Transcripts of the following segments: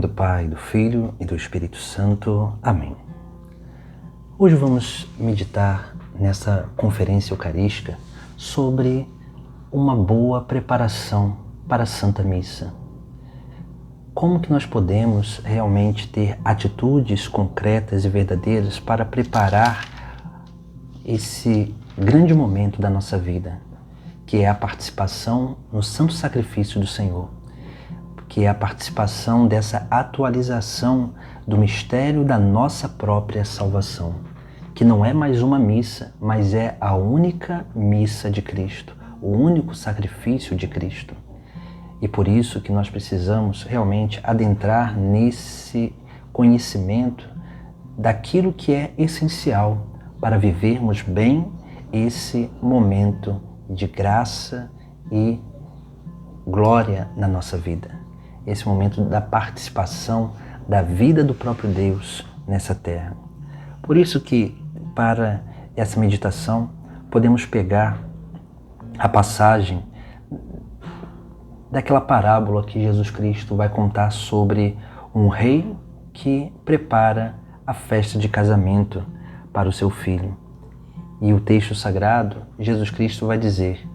do Pai, do Filho e do Espírito Santo. Amém. Hoje vamos meditar nessa conferência eucarística sobre uma boa preparação para a Santa Missa. Como que nós podemos realmente ter atitudes concretas e verdadeiras para preparar esse grande momento da nossa vida, que é a participação no Santo Sacrifício do Senhor, que é a participação dessa atualização do mistério da nossa própria salvação, que não é mais uma missa, mas é a única missa de Cristo, o único sacrifício de Cristo. E por isso que nós precisamos realmente adentrar nesse conhecimento daquilo que é essencial para vivermos bem esse momento de graça e glória na nossa vida. Esse momento da participação da vida do próprio Deus nessa terra. Por isso que, para essa meditação, podemos pegar a passagem daquela parábola que Jesus Cristo vai contar sobre um rei que prepara a festa de casamento para o seu filho. E o texto sagrado, Jesus Cristo vai dizer: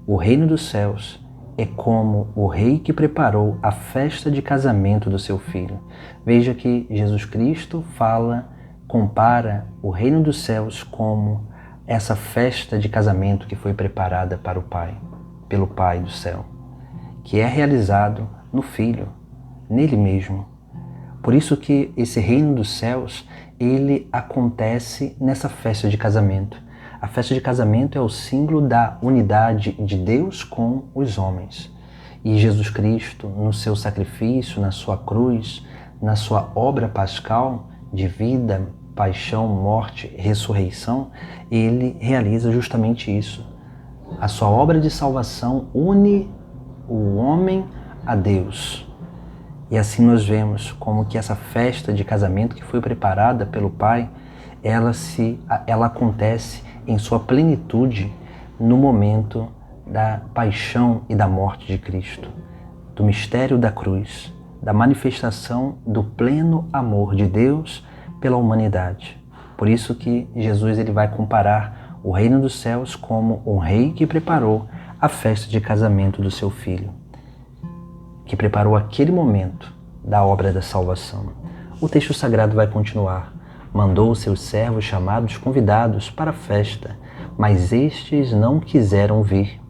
o reino dos céus é como o rei que preparou a festa de casamento do seu filho. Veja que Jesus Cristo compara o reino dos céus como essa festa de casamento que foi preparada para o Pai, pelo Pai do céu, que é realizado no Filho, nele mesmo. Por isso que esse reino dos céus, ele acontece nessa festa de casamento. A festa de casamento é o símbolo da unidade de Deus com os homens. E Jesus Cristo, no seu sacrifício, na sua cruz, na sua obra pascal de vida, paixão, morte, ressurreição, ele realiza justamente isso. A sua obra de salvação une o homem a Deus. E assim nós vemos como que essa festa de casamento que foi preparada pelo Pai, ela acontece em sua plenitude no momento da paixão e da morte de Cristo, do mistério da cruz, da manifestação do pleno amor de Deus pela humanidade. Por isso que Jesus ele vai comparar o reino dos céus como um rei que preparou a festa de casamento do seu filho, que preparou aquele momento da obra da salvação. O texto sagrado vai continuar. Mandou seus servos chamados convidados para a festa, mas estes não quiseram vir.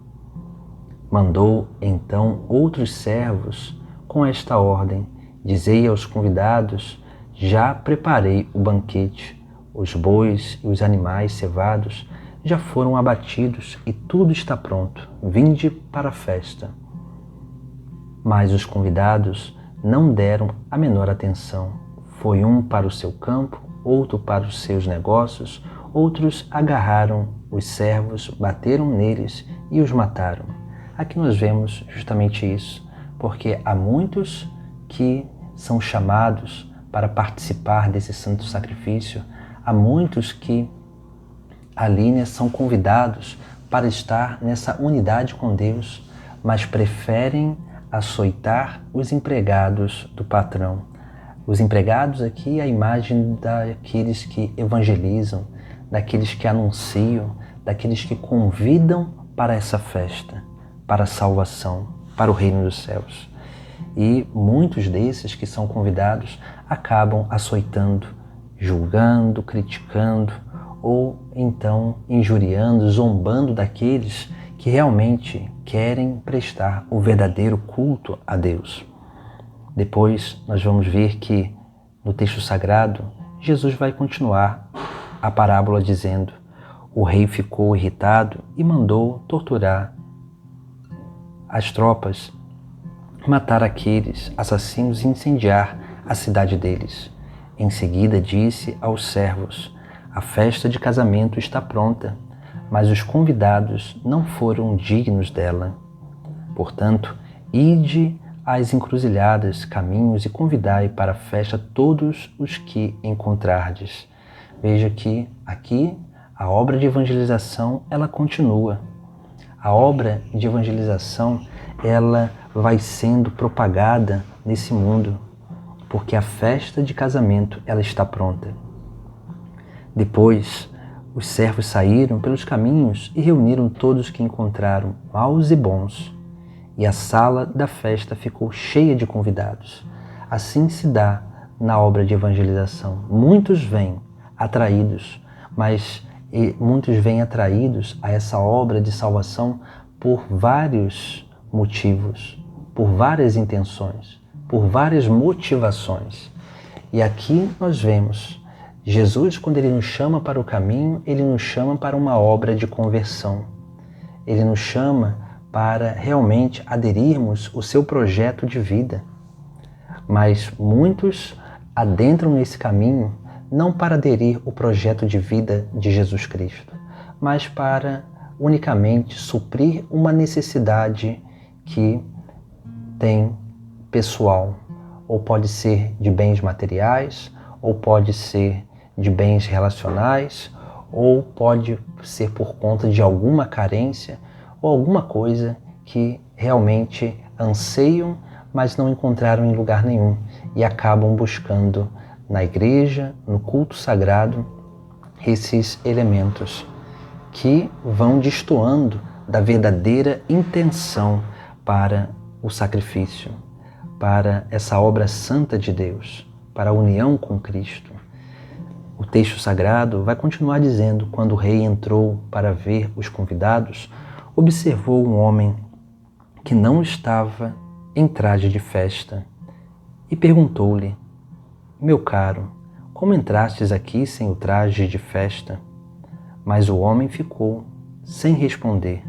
Mandou então outros servos com esta ordem: dizei aos convidados, já preparei o banquete, os bois e os animais cevados já foram abatidos e tudo está pronto, vinde para a festa. Mas os convidados não deram a menor atenção. Foi um para o seu campo, outro para os seus negócios, outros agarraram os servos, bateram neles e os mataram. Aqui nós vemos justamente isso, porque há muitos que são chamados para participar desse santo sacrifício, há muitos que ali são convidados para estar nessa unidade com Deus, mas preferem açoitar os empregados do patrão. Os empregados aqui é a imagem daqueles que evangelizam, daqueles que anunciam, daqueles que convidam para essa festa, para a salvação, para o reino dos céus. E muitos desses que são convidados acabam açoitando, julgando, criticando ou então injuriando, zombando daqueles que realmente querem prestar o verdadeiro culto a Deus. Depois nós vamos ver que no texto sagrado Jesus vai continuar a parábola dizendo: o rei ficou irritado e mandou torturar as tropas, matar aqueles assassinos e incendiar a cidade deles. Em seguida disse aos servos: a festa de casamento está pronta, mas os convidados não foram dignos dela. Portanto, ide às encruzilhadas, caminhos e convidai para a festa todos os que encontrardes. Veja que aqui a obra de evangelização ela continua. A obra de evangelização ela vai sendo propagada nesse mundo. porque a festa de casamento ela está pronta. Depois, os servos saíram pelos caminhos e reuniram todos que encontraram, maus e bons, e a sala da festa ficou cheia de convidados. Assim se dá na obra de evangelização. Muitos vêm atraídos, mas muitos vêm atraídos a essa obra de salvação por vários motivos, por várias intenções, por várias motivações. E aqui nós vemos Jesus, quando ele nos chama para o caminho, ele nos chama para uma obra de conversão. Ele nos chama para realmente aderirmos o seu projeto de vida. Mas muitos adentram nesse caminho não para aderir o projeto de vida de Jesus Cristo, mas para unicamente suprir uma necessidade que tem pessoal, ou pode ser de bens materiais, ou pode ser de bens relacionais, ou pode ser por conta de alguma carência ou alguma coisa que realmente anseiam, mas não encontraram em lugar nenhum e acabam buscando na igreja, no culto sagrado, esses elementos que vão destoando da verdadeira intenção para o sacrifício, para essa obra santa de Deus, para a união com Cristo. O texto sagrado vai continuar dizendo: quando o rei entrou para ver os convidados, observou um homem que não estava em traje de festa e perguntou-lhe: meu caro, como entrastes aqui sem o traje de festa? Mas o homem ficou sem responder.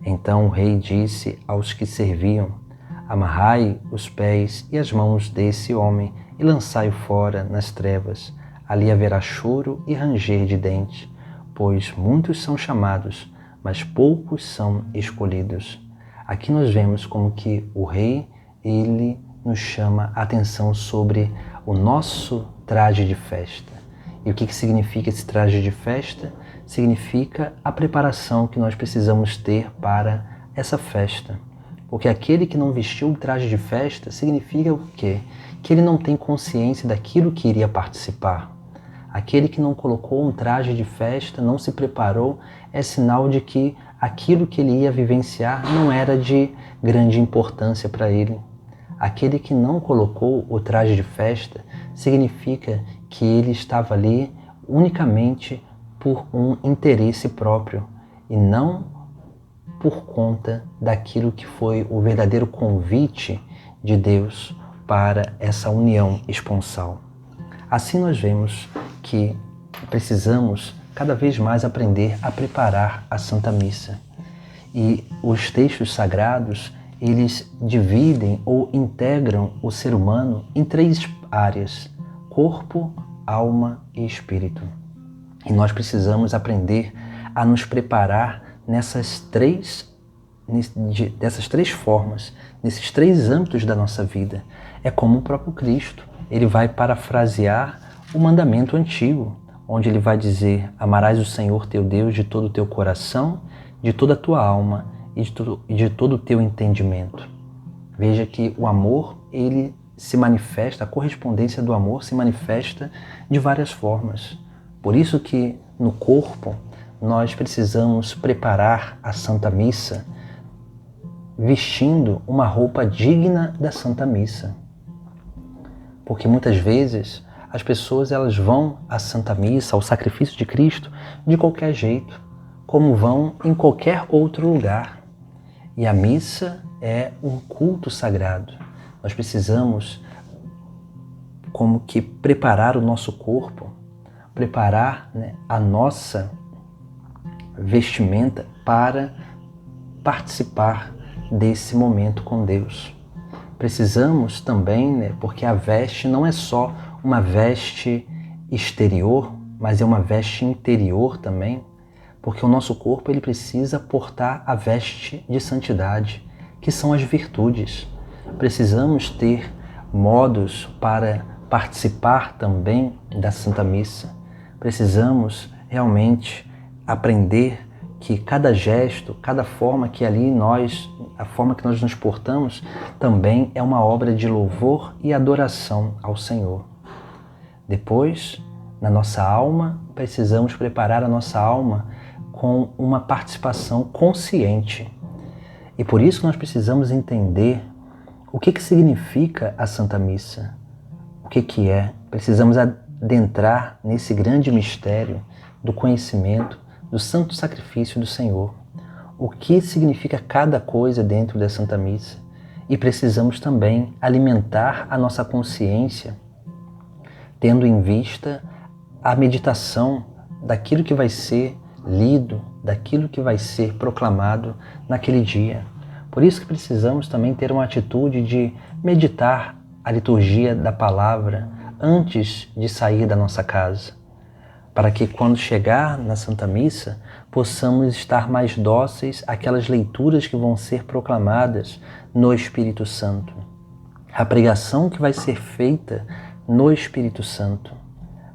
Então o rei disse aos que serviam: amarrai os pés e as mãos desse homem e lançai-o fora nas trevas. Ali haverá choro e ranger de dentes, pois muitos são chamados, mas poucos são escolhidos. Aqui nós vemos como que o rei, ele nos chama a atenção sobre o nosso traje de festa. E o que significa esse traje de festa? Significa a preparação que nós precisamos ter para essa festa. Porque aquele que não vestiu o traje de festa significa o quê? Que ele não tem consciência daquilo que iria participar. Aquele que não colocou um traje de festa, não se preparou, é sinal de que aquilo que ele ia vivenciar não era de grande importância para ele. Aquele que não colocou o traje de festa significa que ele estava ali unicamente por um interesse próprio e não por conta daquilo que foi o verdadeiro convite de Deus para essa união esponsal. Assim nós vemos que precisamos cada vez mais aprender a preparar a Santa Missa. E os textos sagrados, eles dividem ou integram o ser humano em 3 áreas: corpo, alma e espírito. E nós precisamos aprender a nos preparar dessas 3 formas, nesses 3 âmbitos da nossa vida. É como o próprio Cristo. Ele vai parafrasear o mandamento antigo, onde ele vai dizer: amarás o Senhor teu Deus de todo o teu coração, de toda a tua alma e de todo o teu entendimento. Veja que o amor, ele se manifesta, a correspondência do amor se manifesta de várias formas. Por isso que no corpo nós precisamos preparar a Santa Missa vestindo uma roupa digna da Santa Missa. Porque muitas vezes as pessoas elas vão à Santa Missa, ao sacrifício de Cristo, de qualquer jeito, como vão em qualquer outro lugar. E a missa é um culto sagrado. Nós precisamos como que preparar o nosso corpo, preparar, a nossa vestimenta para participar desse momento com Deus. Precisamos também, porque a veste não é só uma veste exterior, mas é uma veste interior também, porque o nosso corpo ele precisa portar a veste de santidade, que são as virtudes. Precisamos ter modos para participar também da Santa Missa. Precisamos realmente aprender que cada gesto, cada forma que ali a forma que nós nos portamos, também é uma obra de louvor e adoração ao Senhor. Depois, na nossa alma, precisamos preparar a nossa alma com uma participação consciente. E por isso nós precisamos entender o que significa a Santa Missa, o que é. Precisamos adentrar nesse grande mistério do conhecimento do santo sacrifício do Senhor, o que significa cada coisa dentro da Santa Missa. E precisamos também alimentar a nossa consciência, tendo em vista a meditação daquilo que vai ser lido, daquilo que vai ser proclamado naquele dia. Por isso que precisamos também ter uma atitude de meditar a liturgia da palavra antes de sair da nossa casa, para que quando chegar na Santa Missa possamos estar mais dóceis àquelas leituras que vão ser proclamadas no Espírito Santo, a pregação que vai ser feita no Espírito Santo,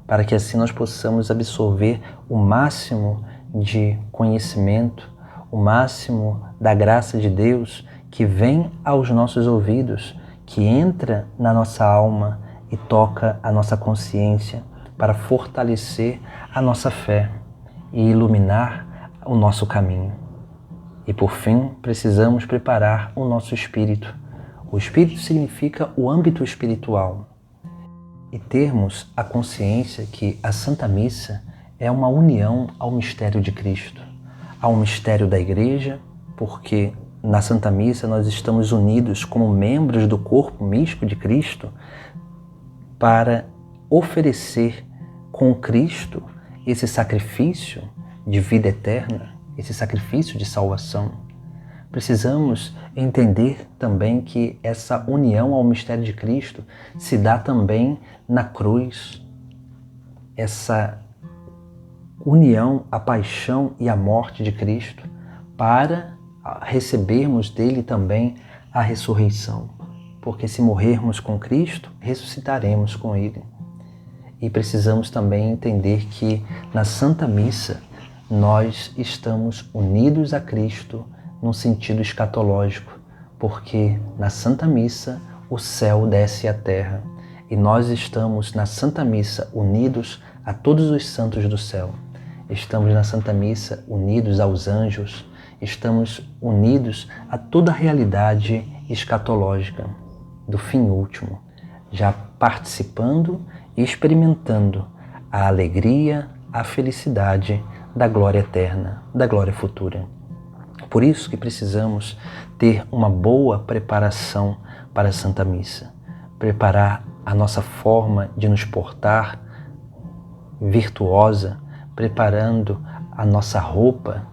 para que assim nós possamos absorver o máximo de conhecimento, o máximo da graça de Deus que vem aos nossos ouvidos, que entra na nossa alma e toca a nossa consciência para fortalecer a nossa fé e iluminar o nosso caminho. E por fim, precisamos preparar o nosso espírito. O espírito significa o âmbito espiritual. E termos a consciência que a Santa Missa é uma união ao mistério de Cristo, ao mistério da Igreja, porque na Santa Missa nós estamos unidos como membros do corpo místico de Cristo para oferecer com Cristo esse sacrifício de vida eterna, esse sacrifício de salvação. Precisamos entender também que essa união ao mistério de Cristo se dá também na cruz. Essa união à paixão e à morte de Cristo para recebermos dele também a ressurreição. Porque se morrermos com Cristo, ressuscitaremos com ele. E precisamos também entender que na Santa Missa nós estamos unidos a Cristo num sentido escatológico, porque na Santa Missa o céu desce à terra e nós estamos na Santa Missa unidos a todos os santos do céu. Estamos na Santa Missa unidos aos anjos, estamos unidos a toda a realidade escatológica do fim último, já participando e experimentando a alegria, a felicidade da glória eterna, da glória futura. Por isso que precisamos ter uma boa preparação para a Santa Missa, preparar a nossa forma de nos portar virtuosa, preparando a nossa roupa,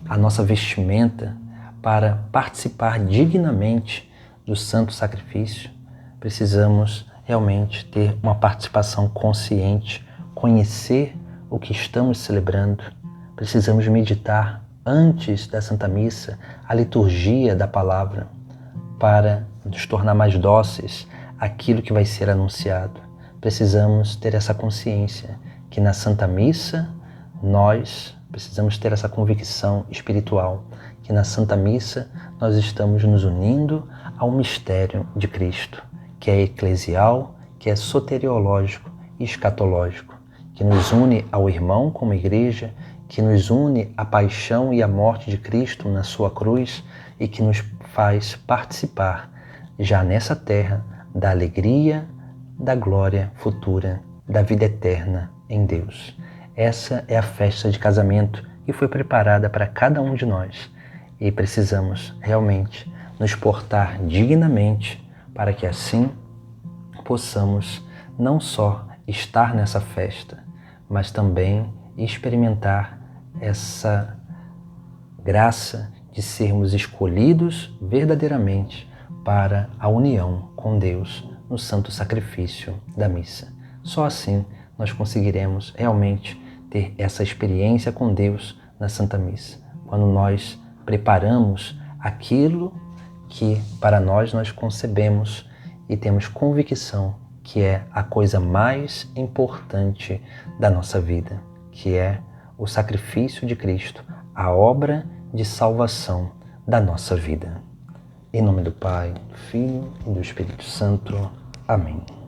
a nossa vestimenta para participar dignamente do santo sacrifício. Precisamos realmente ter uma participação consciente, conhecer o que estamos celebrando. Precisamos meditar antes da Santa Missa a liturgia da palavra para nos tornar mais dóceis àquilo que vai ser anunciado. Precisamos ter essa consciência que na Santa Missa nós precisamos ter essa convicção espiritual, que na Santa Missa nós estamos nos unindo ao mistério de Cristo, que é eclesial, que é soteriológico e escatológico, que nos une ao irmão como igreja, que nos une à paixão e à morte de Cristo na sua cruz e que nos faz participar já nessa terra da alegria, da glória futura, da vida eterna em Deus. Essa é a festa de casamento que foi preparada para cada um de nós e precisamos realmente nos portar dignamente para que assim possamos não só estar nessa festa, mas também experimentar essa graça de sermos escolhidos verdadeiramente para a união com Deus no santo sacrifício da missa. Só assim nós conseguiremos realmente ter essa experiência com Deus na Santa Missa, quando nós preparamos aquilo que para nós concebemos e temos convicção que é a coisa mais importante da nossa vida, que é o sacrifício de Cristo, a obra de salvação da nossa vida. Em nome do Pai, do Filho e do Espírito Santo. Amém.